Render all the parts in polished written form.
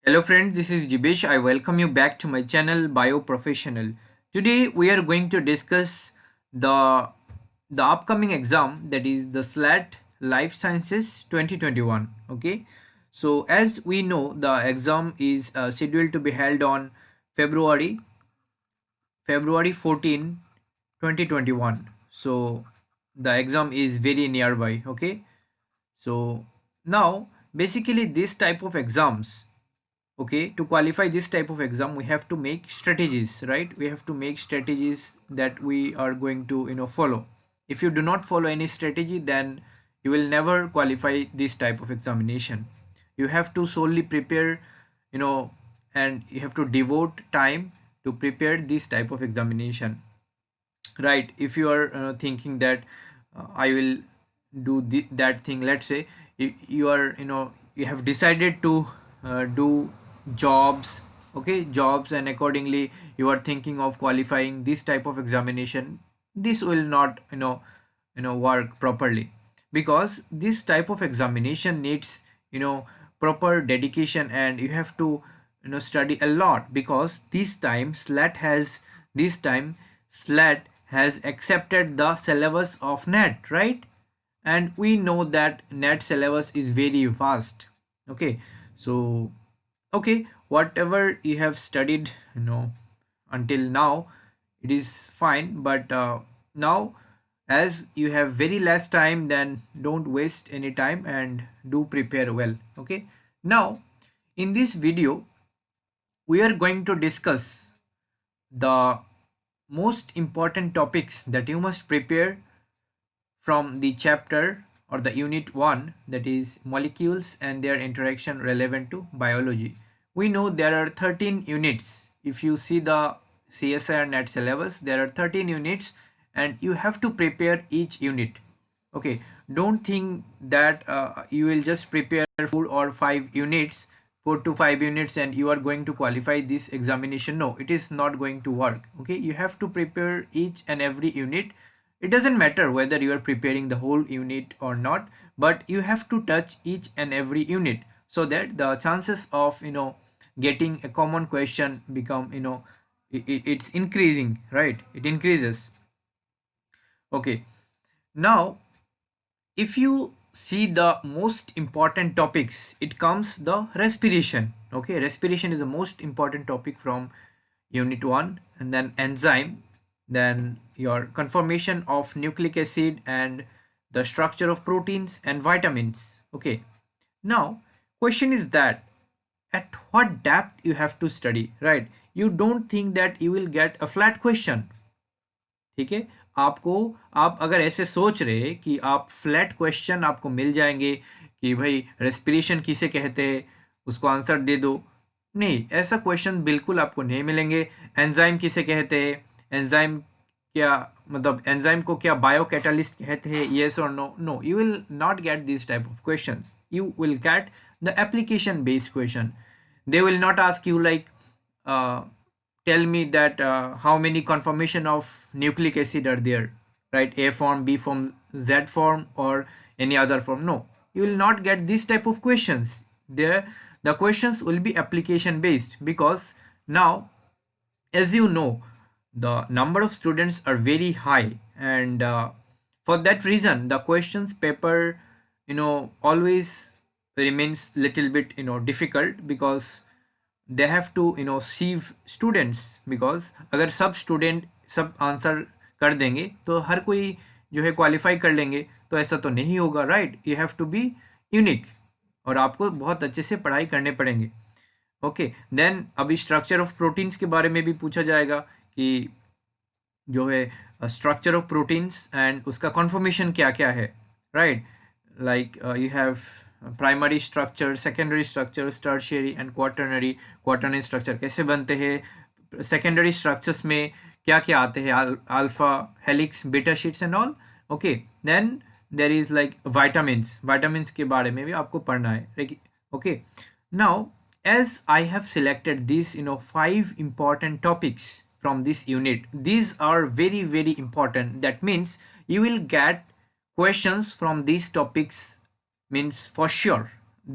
Hello friends, this is Jibesh. I welcome you back to my channel Bio Professional. Today we are going to discuss the upcoming exam, that is the SLAT Life Sciences 2021. Okay, so as we know, the exam is scheduled to be held on February February 14, 2021. So the exam is very nearby. Okay, so now basically this type of exams, okay, to qualify this type of exam we have to make strategies, right? We have to make strategies that we are going to follow. If you do not follow any strategy, then you will never qualify this type of examination. You have to solely prepare, you know and you have to devote time to prepare this type of examination, right? If you are thinking that I will do that thing, let's say you are, you have decided to do jobs, okay, jobs, and accordingly you are thinking of qualifying this type of examination. This will not work properly, because this type of examination needs proper dedication, and you have to study a lot, because this time SLAT has accepted the syllabus of NET, right? And we know that NET syllabus is very vast. Okay, so okay, whatever you have studied, until now, it is fine. But now, as you have very less time, then don't waste any time and do prepare well. Okay, now in this video we are going to discuss the most important topics that you must prepare from the chapter or the unit 1, that is molecules and their interaction relevant to biology. We know there are 13 units. If you see the CSIR net syllabus, there are 13 units and you have to prepare each unit. Okay, don't think that you will just prepare 4 or 5 units, 4 to 5 units, and you are going to qualify this examination. No, it is not going to work. Okay, you have to prepare each and every unit. It doesn't matter whether you are preparing the whole unit or not, but you have to touch each and every unit, so that the chances of getting a common question become, it's increasing, right? It increases. Okay, now if you see the most important topics, it comes the respiration. Okay, respiration is the most important topic from unit 1, and then enzyme, then your conformation of nucleic acid, and the structure of proteins and vitamins. Okay, now question is that at what depth you have to study, right? You don't think that you will get a flat question. ठीक है, आपको, आप अगर ऐसे सोच रहे कि आप फ्लैट क्वेश्चन आपको मिल जाएंगे कि भाई रेस्पिरेशन किसे कहते हैं, उसको आंसर दे दो, नहीं, ऐसा क्वेश्चन बिल्कुल आपको नहीं मिलेंगे। एंजाइम किसे कहते हैं, एंजाइम क्या, मतलब एंजाइम को क्या बायो कैटालिस्ट कहते हैं, येस और no? No, you will not get this type of questions. You will get the application based question. They will not ask you like, uh, tell me that how many conformation of nucleic acid are there, right? A form, B form, Z form, or any other form. No, you will not get this type of questions there. The questions will be application based, because now, as you know, the number of students are very high, and for that reason the questions paper always remains little bit difficult, because they have to sieve students. because अगर सब student सब answer कर देंगे तो हर कोई जो है qualify कर लेंगे, तो ऐसा तो नहीं होगा, right? You have to be unique, और आपको बहुत अच्छे से पढ़ाई करने पड़ेंगे। ओके, देन अभी स्ट्रक्चर ऑफ प्रोटीन्स के बारे में भी पूछा जाएगा कि जो है स्ट्रक्चर ऑफ प्रोटीन्स एंड उसका कॉन्फॉर्मेशन क्या क्या है, right? Like you have primary structure, secondary structure, tertiary and quaternary. Quaternary structure कैसे बनते हैं, सेकेंडरी स्ट्रक्चर्स में क्या क्या आते हैं, alpha helix, beta sheets and all. Okay, then there is like vitamins, vitamins के बारे में भी आपको पढ़ना है। Okay, now as I have selected these 5 important topics from this unit, these are very very important. That means you will get questions from these topics, means for sure.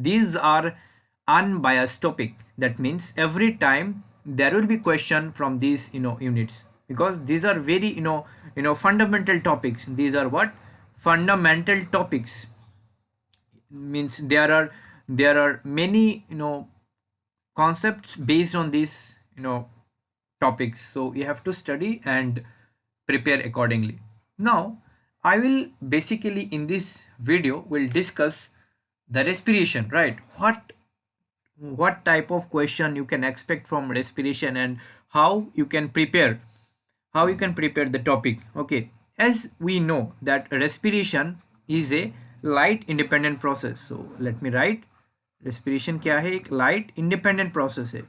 These are unbiased topic. That means every time there will be question from these units, because these are very fundamental topics. These are what? Fundamental topics. Means there are many concepts based on these topics, so you have to study and prepare accordingly. Now I will basically in this video will discuss the respiration, right? What type of question you can expect from respiration, and how you can prepare, the topic. Okay, as we know that respiration is a light independent process, so let me write respiration क्या है? एक light independent process है.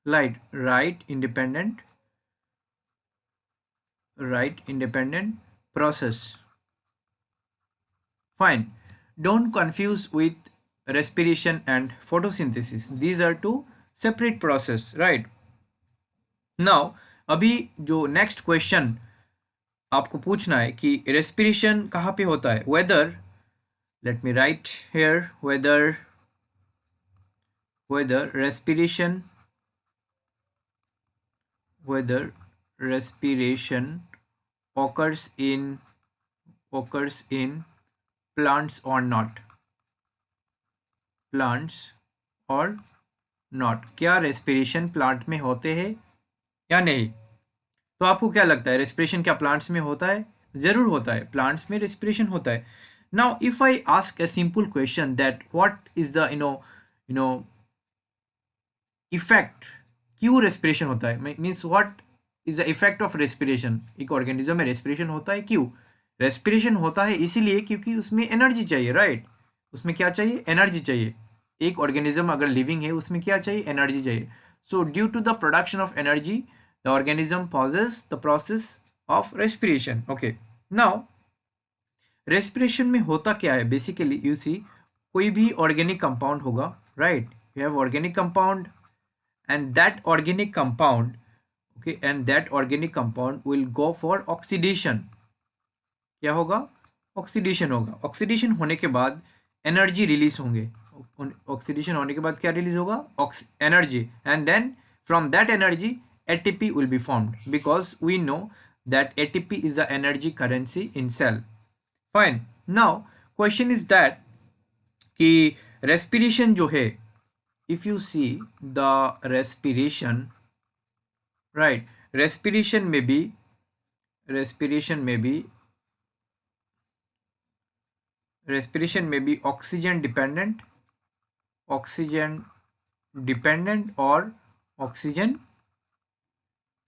Right independent process. Fine. Don't confuse with respiration and photosynthesis. These are two separate process, right? Now अभी जो next question आपको पूछना है कि रेस्पिरेशन कहाँ पे होता है, whether, let me write here, whether respiration occurs in plants or not. क्या रेस्पिरेशन प्लांट में होते हैं या नहीं? तो आपको क्या लगता है, रेस्पिरेशन क्या प्लांट्स में होता है? जरूर होता है, प्लांट्स में रेस्पिरेशन होता है. Now if I ask a simple question that what is the effect, क्यों रेस्पिरेशन होता है, means what is the effect of respiration, एक ऑर्गेनिज्म में रेस्पिरेशन होता है क्यों? रेस्पिरेशन होता है इसीलिए क्योंकि उसमें एनर्जी चाहिए, राइट? उसमें क्या चाहिए? एनर्जी चाहिए. एक ऑर्गेनिज्म अगर लिविंग है उसमें क्या चाहिए? एनर्जी चाहिए. So due to the production of energy the organism pauses the process of respiration. Okay, now respiration में होता क्या है? Basically you see, कोई भी organic compound होगा, right? You have organic compound, and that organic compound, okay, and that organic compound will go for oxidation. क्या होगा? Oxidation होगा. ऑक्सीडेशन होने के बाद एनर्जी रिलीज होंगे. ऑक्सीडेशन होने के बाद क्या रिलीज होगा? Energy. And then from that energy ATP will be formed, because we know that ATP is the energy currency in cell. Fine. Now question is that कि respiration जो है, if you see the respiration, right, respiration may be oxygen dependent or oxygen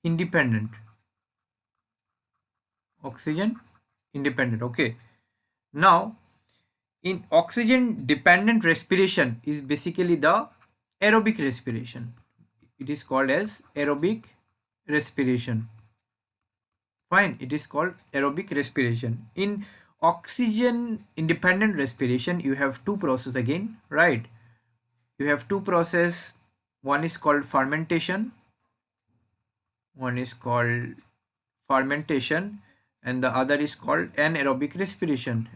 independent. Okay, now in oxygen dependent respiration is basically the aerobic respiration. It is called as aerobic respiration. Fine, it is called aerobic respiration. In oxygen independent respiration you have two processes again, right? You have two processes. One is called fermentation, and the other is called anaerobic respiration,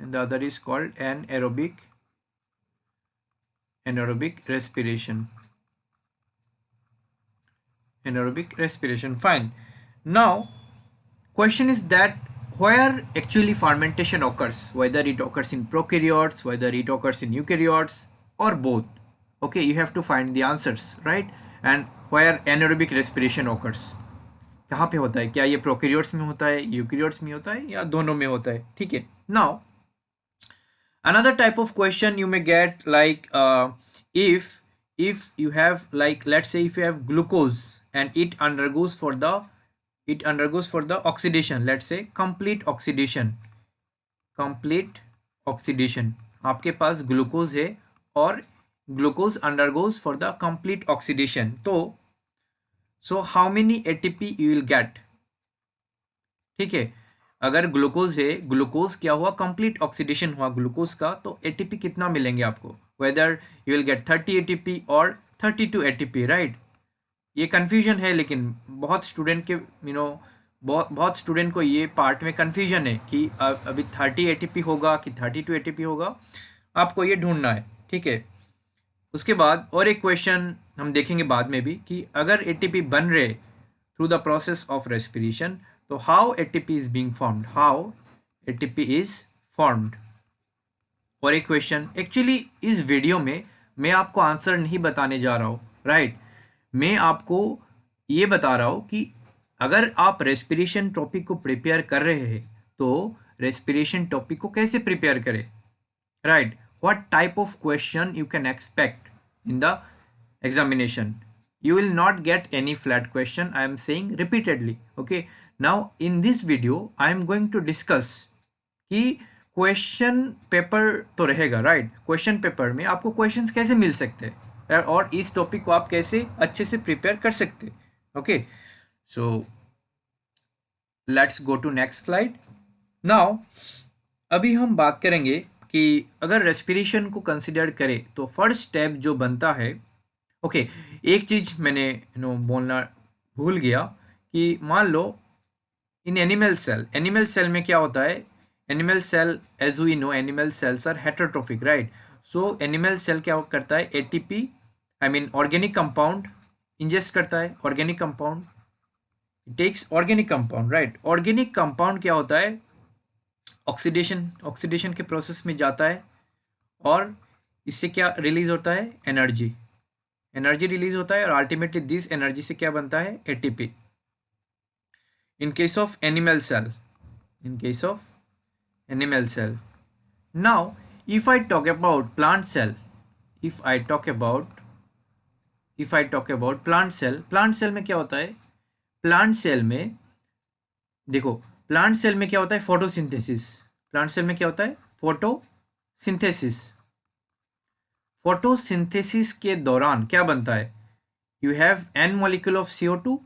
anaerobic respiration. Fine. Now question is that where actually fermentation occurs, whether it occurs in prokaryotes, whether it occurs in eukaryotes, or both. Okay, you have to find the answers, right? And where anaerobic respiration occurs, कहाँ पे होता है? क्या ये prokaryotes में होता है, eukaryotes में होता है, या दोनों में होता है? ठीक है. Now another type of question you may get, like if you have, like, let's say if you have glucose and it undergoes for the oxidation, let's say complete oxidation. आपके पास ग्लूकोज है और glucose undergoes for the complete oxidation, तो so how many ATP you will get? ठीक है, अगर glucose है, glucose क्या हुआ? कंप्लीट ऑक्सीडेशन हुआ ग्लूकोज का, तो ATP कितना मिलेंगे आपको? Whether you will get 30 ATP और 32 ATP, राइट? ये कन्फ्यूजन है, लेकिन बहुत स्टूडेंट के बहुत स्टूडेंट को ये पार्ट में कन्फ्यूजन है कि अभी 30 ATP होगा कि 32 ATP होगा. आपको ये ढूंढना है, ठीक है? उसके बाद और एक क्वेश्चन हम देखेंगे बाद में भी कि अगर एटीपी बन रहे through the process of respiration, तो how ATP is being formed, how ATP is formed. और एक क्वेश्चन, एक्चुअली इस वीडियो में मैं आपको आंसर नहीं बताने जा रहा हूँ, राइट। मैं आपको ये बता रहा हूँ कि अगर आप रेस्पिरेशन टॉपिक को प्रिपेयर कर रहे हैं तो रेस्पिरेशन टॉपिक को कैसे प्रिपेयर करें, right? What type of question you can expect in the examination? You will not get any flat question, I am saying repeatedly. Okay, now in this video I am going to discuss कि question paper तो रहेगा, right. Question paper में आपको questions कैसे मिल सकते हैं और इस टॉपिक को आप कैसे अच्छे से प्रिपेयर कर सकते हैं। Okay, so let's go to next slide. Now अभी हम बात करेंगे कि अगर रेस्पिरेशन को कंसिडर करें तो फर्स्ट स्टेप जो बनता है, ओके, एक चीज़ मैंने बोलना भूल गया कि मान लो इन एनिमल सेल में क्या होता है, animal cell as we know animal cells are heterotrophic, right. So animal cell क्या करता है, ATP I mean organic compound ingest करता है, organic compound, takes organic compound, right. Organic compound क्या होता है, ऑक्सीडेशन के प्रोसेस में जाता है और इससे क्या रिलीज होता है, एनर्जी रिलीज होता है और अल्टीमेटली दिस एनर्जी से क्या बनता है, ATP. In case of animal cell, in case of animal cell. Now if I talk about plant cell, if I talk about plant cell में क्या होता है, प्लांट सेल में देखो, प्लांट सेल में क्या होता है, फोटोसिंथेसिस। प्लांट सेल में क्या होता है, फोटोसिंथेसिस। फोटोसिंथेसिस के दौरान क्या बनता है, you have an molecule of CO2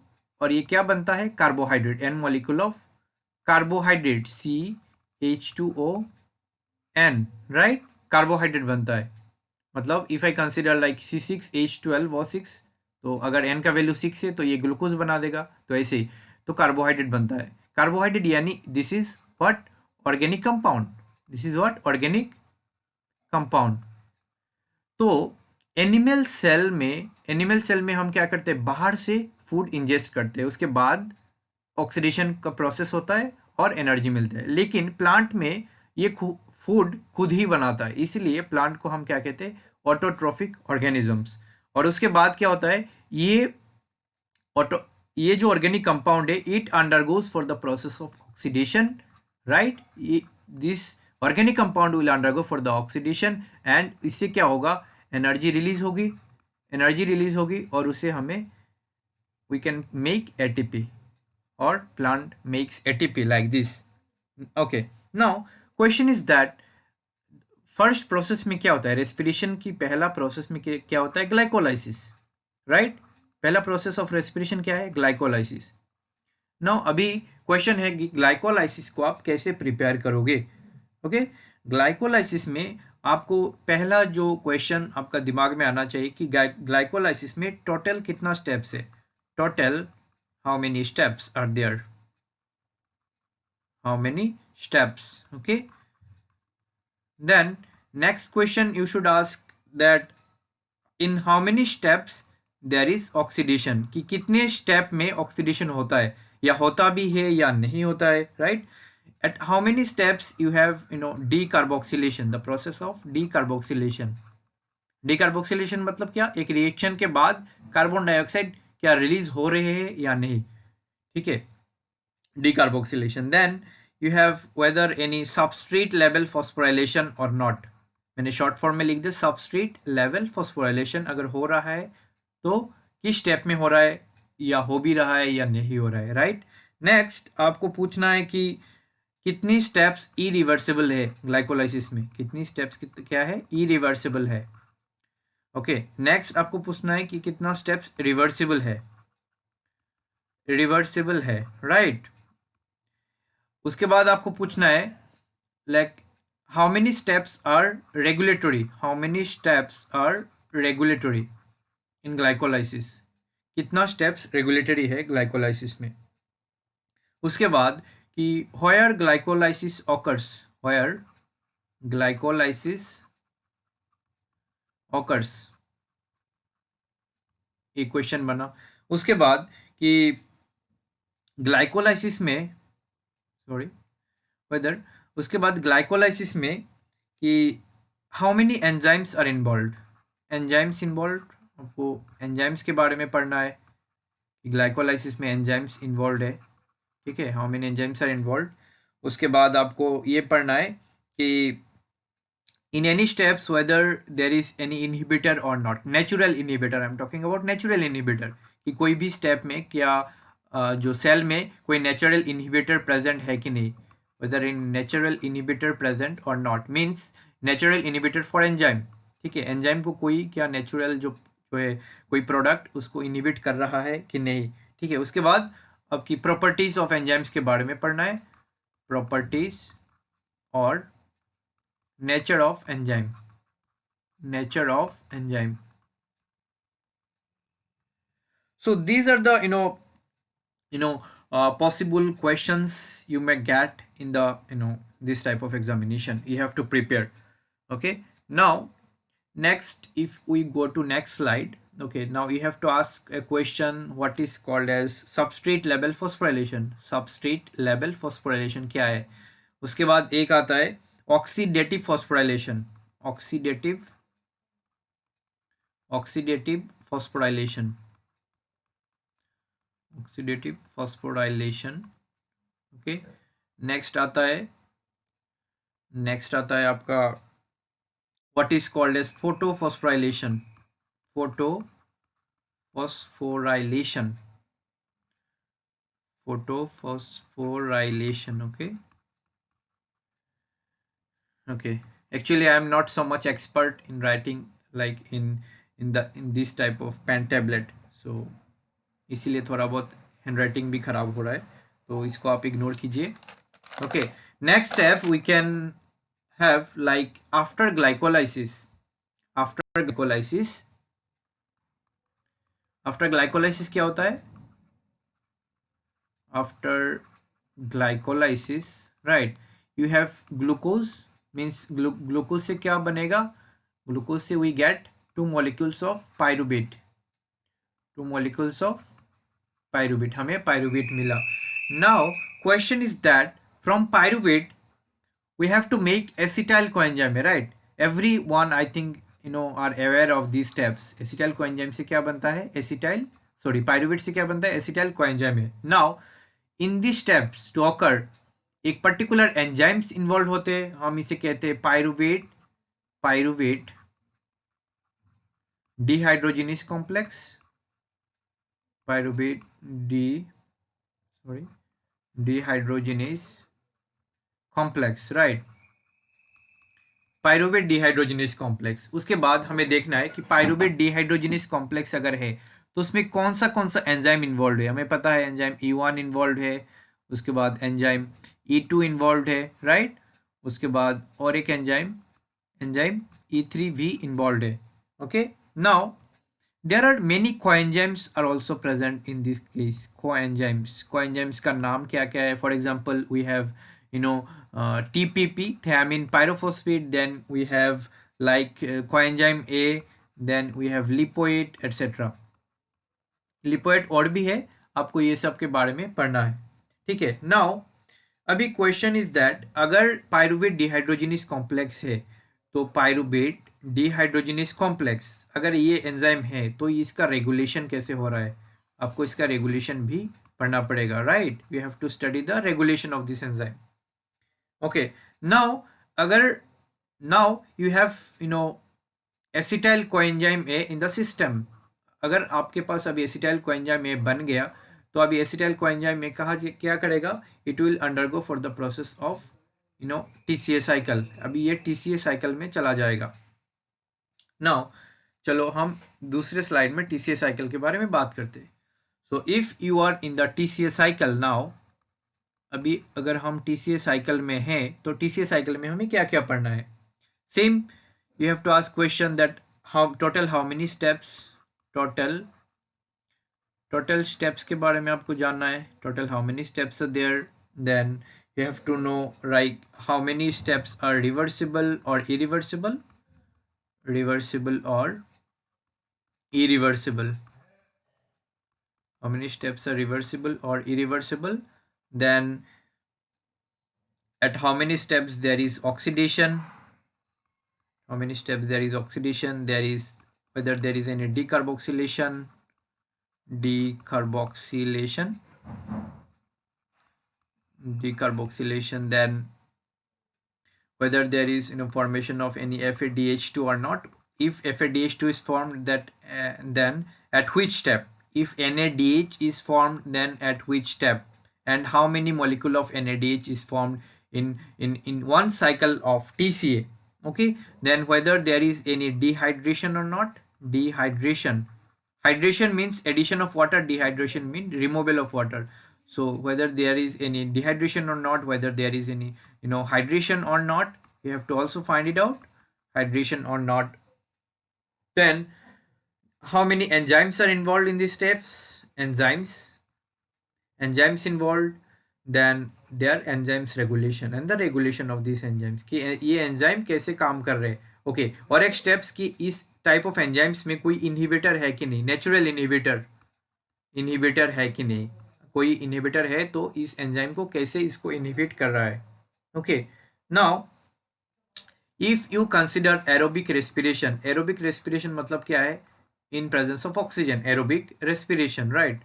और ये क्या बनता है, carbohydrate, an molecule of carbohydrate CH2ON, right, carbohydrate बनता है। मतलब if I consider like C6H12O6, तो अगर n का वैल्यू 6 है तो ये ग्लूकोज बना देगा, तो ऐसे ही तो कार्बोहाइड्रेट बनता है। कार्बोहाइड्रेट यानी this is what, organic compound, this is what, organic compound. तो एनिमल सेल में हम क्या करते हैं, बाहर से फूड इंजेस्ट करते हैं, उसके बाद ऑक्सीडेशन का प्रोसेस होता है और एनर्जी मिलता है। लेकिन प्लांट में ये फूड खुद ही बनाता है, इसलिए प्लांट को हम क्या कहते हैं, ऑटोट्रोफिक ऑर्गेनिजम्स। और उसके बाद क्या होता है, ऑटो ये जो ऑर्गेनिक कंपाउंड है, it undergoes for the process of oxidation, right. This organic compound will undergo for the oxidation and इससे क्या होगा, एनर्जी रिलीज होगी और उससे हमें वी कैन मेक एटीपी और plant makes ATP like this. Okay, now question is that first process में क्या होता है, रेस्पिरेशन की पहला प्रोसेस में क्या होता है, ग्लाइकोलाइसिस, राइट। पहला प्रोसेस ऑफ रेस्पिरेशन क्या है, ग्लाइकोलाइसिस। नाउ अभी क्वेश्चन है कि ग्लाइकोलाइसिस को आप कैसे प्रिपेयर करोगे। ओके, ग्लाइकोलाइसिस में आपको पहला जो क्वेश्चन आपका दिमाग में आना चाहिए कि ग्लाइकोलाइसिस में टोटल कितना स्टेप्स है, total how many steps are there, how many steps, okay. Then next question you should ask that in how many steps there is oxidation, कि कितने स्टेप में ऑक्सीडेशन होता है या होता भी है या नहीं होता है, right. at how many steps you have decarboxylation, the process of decarboxylation। decarboxylation मतलब क्या, एक रिएक्शन के बाद कार्बन डाइऑक्साइड क्या रिलीज हो रहे हैं या नहीं, ठीक है, decarboxylation। Then you have whether any substrate level phosphorylation or not। मैंने शॉर्ट फॉर्म में लिख दिया, सबस्ट्रेट लेवल फॉस्फोराइलेशन अगर हो रहा है तो किस स्टेप में हो रहा है, या हो भी रहा है या नहीं हो रहा है, राइट। नेक्स्ट आपको पूछना है कि कितनी स्टेप्स इरिवर्सिबल है ग्लाइकोलाइसिस में, कितनी स्टेप्स क्या है, इरिवर्सिबल है। ओके, नेक्स्ट आपको पूछना है कि कितना स्टेप्स रिवर्सिबल है, राइट। उसके बाद आपको पूछना है like how many steps are regulatory, in glycolysis, कितना स्टेप्स रेगुलेटरी है ग्लाइकोलाइसिस में। उसके बाद कि व्हेयर ग्लाइकोलाइसिस ऑकर्स, एक क्वेश्चन बना। उसके बाद कि ग्लाइकोलाइसिस में, सॉरी वेदर, उसके बाद ग्लाइकोलाइसिस में कि how many enzymes are involve, enzymes involve, आपको एंजाइम्स के बारे में पढ़ना है कि ग्लाइकोलाइसिस में एंजाइम्स इन्वॉल्व है, ठीक है, how many enzymes are involve. उसके बाद आपको ये पढ़ना है कि in any steps whether there is any inhibitor or not, natural inhibitor, I'm talking about natural inhibitor, कि कोई भी स्टेप में क्या जो सेल में कोई नेचुरल इनहिबिटर प्रेजेंट है कि नहीं, whether in natural inhibitor present or not means natural inhibitor for enzyme, ठीक है, एंजाइम को कोई क्या नेचुरल जो है कोई प्रोडक्ट उसको इनहिबिट कर रहा है कि नहीं, ठीक है। उसके बाद आपकी प्रॉपर्टीज ऑफ एंजाइम्स के बारे में पढ़ना है, प्रॉपर्टीज और nature of enzyme, nature of enzyme. So these are the possible questions you may get in the this type of examination you have to prepare. Okay, now next if we go to next slide, okay, now you have to ask a question what is called as substrate level phosphorylation, substrate level phosphorylation क्या है। उसके बाद एक आता है oxidative phosphorylation, oxidative oxidative phosphorylation, oxidative phosphorylation, okay. Next आता है आपका what is called as photophosphorylation, photophosphorylation, photophosphorylation, okay okay, actually I am not so much expert in writing like in this type of pen tablet, so इसीलिए थोड़ा बहुत handwriting भी खराब हो रहा है, तो इसको आप इग्नोर कीजिए। Okay, next step we can have like after glycolysis, after glycolysis, after glycolysis क्या होता है, after glycolysis, right, you have glucose, means glucose से क्या बनेगा, ग्लूकोज से we get 2 molecules of pyruvate, 2 molecules of pyruvate, हमें pyruvate मिला। Now question is that from pyruvate we have to make acetyl coenzyme, right? Everyone I think are aware of these steps। acetyl coenzyme से क्या बनता है, acetyl, sorry, pyruvate से क्या बनता है, acetyl coenzyme है। now in these steps to occur एक पर्टिकुलर एंजाइम्स इन्वॉल्व होते हैं, हम इसे कहते हैं pyruvate, pyruvate dehydrogenase complex, pyruvate dehydrogenase complex, right, pyruvate dehydrogenase complex. उसके बाद हमें देखना है कि पायरुवेट डिहाइड्रोजिनेस कॉम्प्लेक्स अगर है तो उसमें कौन सा एंजाइम इन्वॉल्व है, हमें पता है एंजाइम E1 इन्वॉल्व है, उसके बाद एंजाइम E2 इन्वॉल्व है, राइट, उसके बाद और एक एंजाइम एंजाइम E3 भी इन्वॉल्व है। Okay, now there are many coenzymes are also present in this case, coenzymes, coenzymes का नाम क्या क्या है, for example we have TPP, thiamine pyrophosphate, then we have like coenzyme A, then we have lipoate etc, लिपोएट और भी है, आपको ये सब के बारे में पढ़ना है, ठीक है। नाउ अभी क्वेश्चन इज दैट अगर पायरुवेट डिहाइड्रोजिनेस कॉम्प्लेक्स है तो पायरुवेट डिहाइड्रोजिनेस कॉम्प्लेक्स अगर ये एंजाइम है तो इसका रेगुलेशन कैसे हो रहा है, आपको इसका रेगुलेशन भी पढ़ना पड़ेगा, right, we have to study the regulation of this enzyme. Okay, now अगर now you have acetyl coenzyme A in the system, अगर आपके पास अभी एसिटाइल कोएंजाइम ए बन गया तो अभी एसिटाइल कोएंजाइम ए कहा क्या करेगा, it will undergo for the process of TCA cycle, अभी ये TCA साइकिल में चला जाएगा। नाउ चलो हम दूसरे स्लाइड में TCA साइकिल के बारे में बात करते हैं। So if you are in the TCA cycle, now अभी अगर हम TCA साइकिल में हैं तो TCA साइकिल में हमें क्या क्या पढ़ना है, same you have to ask question that how many steps, total steps के बारे में आपको जानना है, total how many steps are there, then you have to know like how many steps are reversible or irreversible, reversible or irreversible, how many steps are reversible or irreversible, then at how many steps there is oxidation, how many steps there is oxidation, there is whether there is any decarboxylation, then whether there is formation of any FADH2 or not. If FADH2 is formed, that then at which step? If NADH is formed, then at which step? And how many molecule of NADH is formed in one cycle of TCA? Okay, then whether there is any dehydration or not. Hydration means addition of water, dehydration means removal of water. So whether there is any dehydration or not, whether there is any hydration or not, we have to also find it out, hydration or not. Then how many enzymes are involved in these steps? Enzymes involved, then their enzymes regulation and the regulation of these enzymes कि ये enzyme कैसे काम कर रहे हैं. Okay, और एक steps कि इस टाइप ऑफ एंजाइम्स में कोई इनहिबिटर है कि नहीं, नेचुरल इनहिबिटर है कि नहीं, कोई इनहिबिटर है तो इस एंजाइम को कैसे इसको इनहिबिट कर रहा है. Okay, now if you consider aerobic respiration मतलब क्या है? In presence of oxygen, aerobic respiration, right.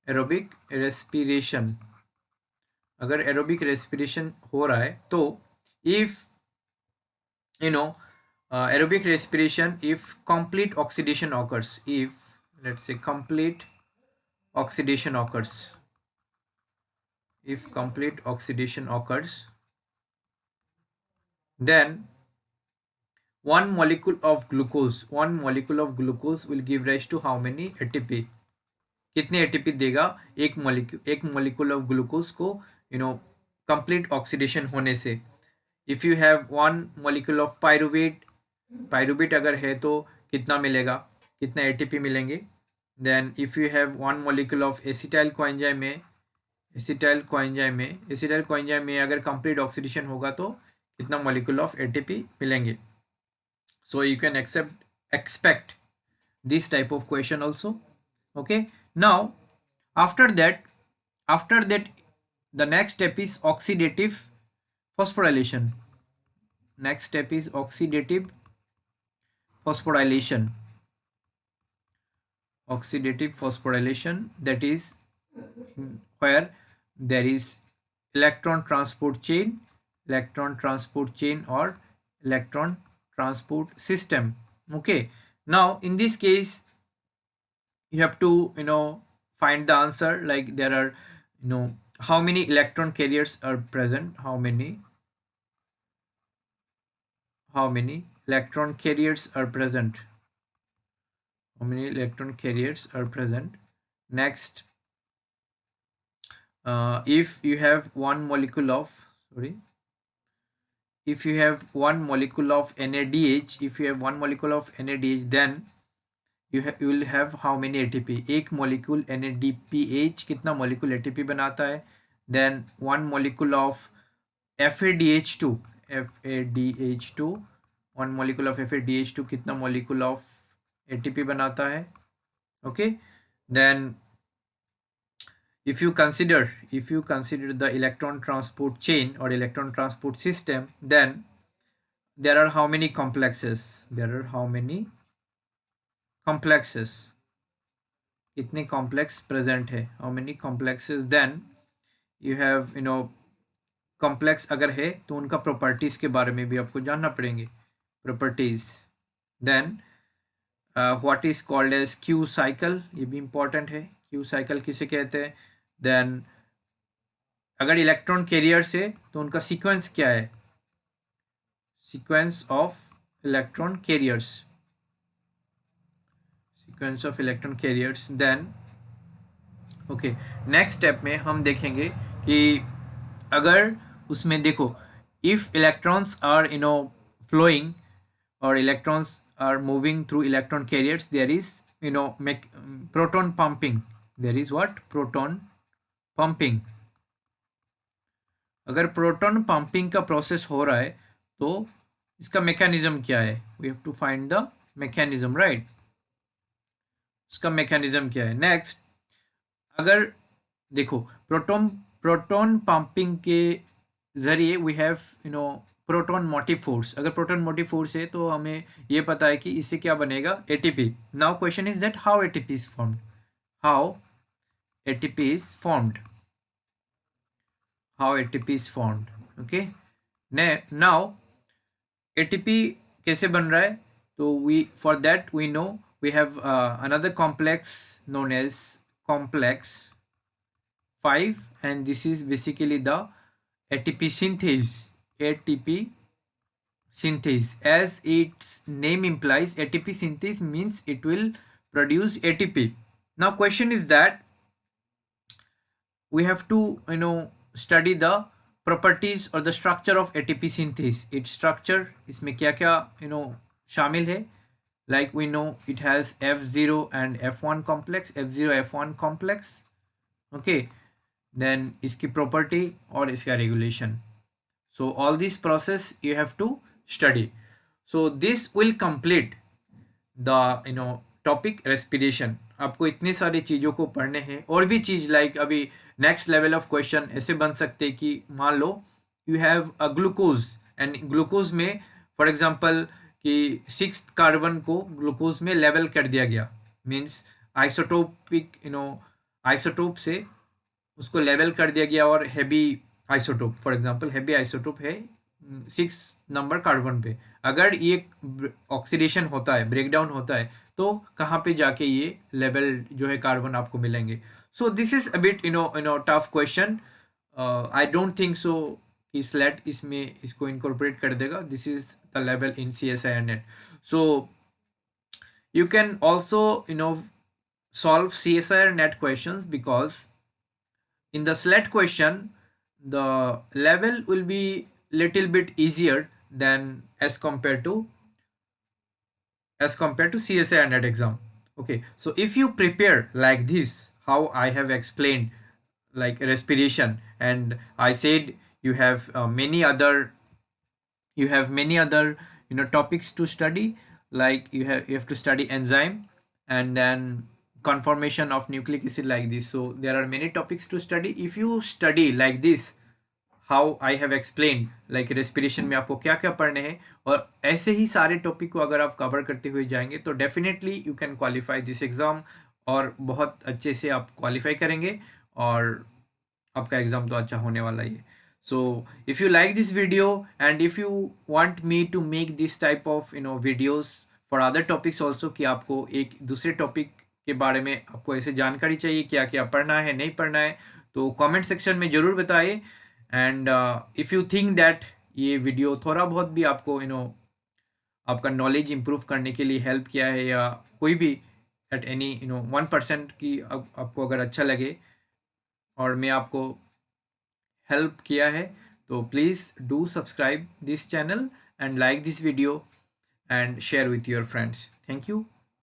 Aerobic respiration, अगर एरोबिक रेस्पिरेशन हो रहा है तो if aerobic respiration, if complete oxidation occurs, if let's say complete oxidation occurs, then one molecule of glucose will give rise to how many ATP? कितने ATP देगा एक molecule of glucose को complete oxidation होने से. If you have one molecule of pyruvate अगर है तो कितना मिलेगा, कितना एटीपी मिलेंगे. Then if you have one molecule of acetyl coenzyme में अगर कंप्लीट ऑक्सीडेशन होगा तो कितना मॉलिक्यूल ऑफ एटीपी मिलेंगे. So you can expect this type of question also. Okay, now after that the next step is oxidative phosphorylation. Oxidative phosphorylation, that is where there is electron transport chain or electron transport system. Okay, now in this case you have to find the answer, like there are how many electron carriers are present, how many electron carriers are present, next if you have one molecule of NADH, then you will have how many ATP? एक molecule NADPH कितना molecule ATP बनाता है. then one molecule of FADH2, one molecule of FADH2 कितना molecule of ATP बनाता है. okay, then if you consider the electron transport chain or electron transport system, then there are how many complexes? कितने complex present है, how many complexes? then you have complex अगर है तो उनका properties के बारे में भी आपको जानना पड़ेंगे, properties. then what is called as Q cycle, ये भी important है. Q cycle किसे कहते हैं? then अगर इलेक्ट्रॉन कैरियर्स है तो उनका सीक्वेंस क्या है? Sequence of electron carriers. Then okay, next step में हम देखेंगे कि अगर उसमें देखो इफ इलेक्ट्रॉन्स आर फ्लोइंग और electrons are moving through electron carriers, there is proton pumping. There is what? Proton pumping. अगर प्रोटॉन पंपिंग का प्रोसेस हो रहा है तो इसका मैकेनिज्म क्या है? We have to find the mechanism, right. इसका मैकेनिज्म क्या है? नेक्स्ट अगर देखो, प्रोटॉन प्रोटॉन पंपिंग के जरिए we have proton motive force. अगर प्रोटॉन मोटिव फोर्स है तो हमें ये पता है कि इससे क्या बनेगा, ATP. Now question is that how ATP is formed, how ATP is formed, how ATP is formed. Okay, now ATP कैसे बन रहा है, तो we for that we know we have another complex known as complex 5, and this is basically the ATP synthase. ATP synthase, as its name implies, ATP synthase means it will produce ATP. Now question is that we have to study the properties or the structure of ATP synthase, its structure, इसमें क्या क्या शामिल है। like we know it has F0 and F1 complex, F0 F1 complex, okay, then इसकी property और इसका regulation, so all this process you have to study, so this will complete the topic respiration. आपको इतनी सारी चीज़ों को पढ़ने हैं, और भी चीज़ लाइक अभी नेक्स्ट लेवल ऑफ क्वेश्चन ऐसे बन सकते हैं कि मान लो you have a glucose, and glucose में फॉर एग्जांपल कि 6 कार्बन को ग्लूकोज में लेवल कर दिया गया, मीन्स आइसोटोपिक आइसोटोप से उसको लेवल कर दिया गया, और heavy isotope, for example heavy isotope है 6 नंबर कार्बन पे, अगर ये ऑक्सीडेशन होता है, ब्रेकडाउन होता है, तो कहाँ पे जाके ये लेवल जो है कार्बन आपको मिलेंगे। So this is a bit tough question, I don't think so कि स्लेट इसमें इसको इनकॉर्पोरेट कर देगा। This is the level in CSIR net, so you can also solve CSIR net questions, because in the SLET question the level will be little bit easier than as compared to CSIR net exam. Okay, so if you prepare like this, how I have explained, like respiration, and I said you have many other topics to study, like you have to study enzyme, and then conformation of nucleic acid, like this, so there are many topics to study. If you study like this, how I have explain, like respiration में आपको क्या क्या पढ़ने हैं, और ऐसे ही सारे topic को अगर आप कवर करते हुए जाएंगे तो definitely you can qualify this exam, और बहुत अच्छे से आप क्वालिफाई करेंगे, और आपका एग्ज़ाम तो अच्छा होने वाला ही है। So if you like this video, and if you want me to make this type of videos for other topics also, कि आपको एक दूसरे टॉपिक के बारे में आपको ऐसे जानकारी चाहिए, क्या क्या पढ़ना है नहीं पढ़ना है, तो कमेंट सेक्शन में ज़रूर बताइए। And if you think that ये वीडियो थोड़ा बहुत भी आपको आपका नॉलेज इम्प्रूव करने के लिए हेल्प किया है, या कोई भी एट एनी 1% की आपको अगर अच्छा लगे और मैं आपको हेल्प किया है, तो please do subscribe this channel, and like this video, and share with your friends. Thank you.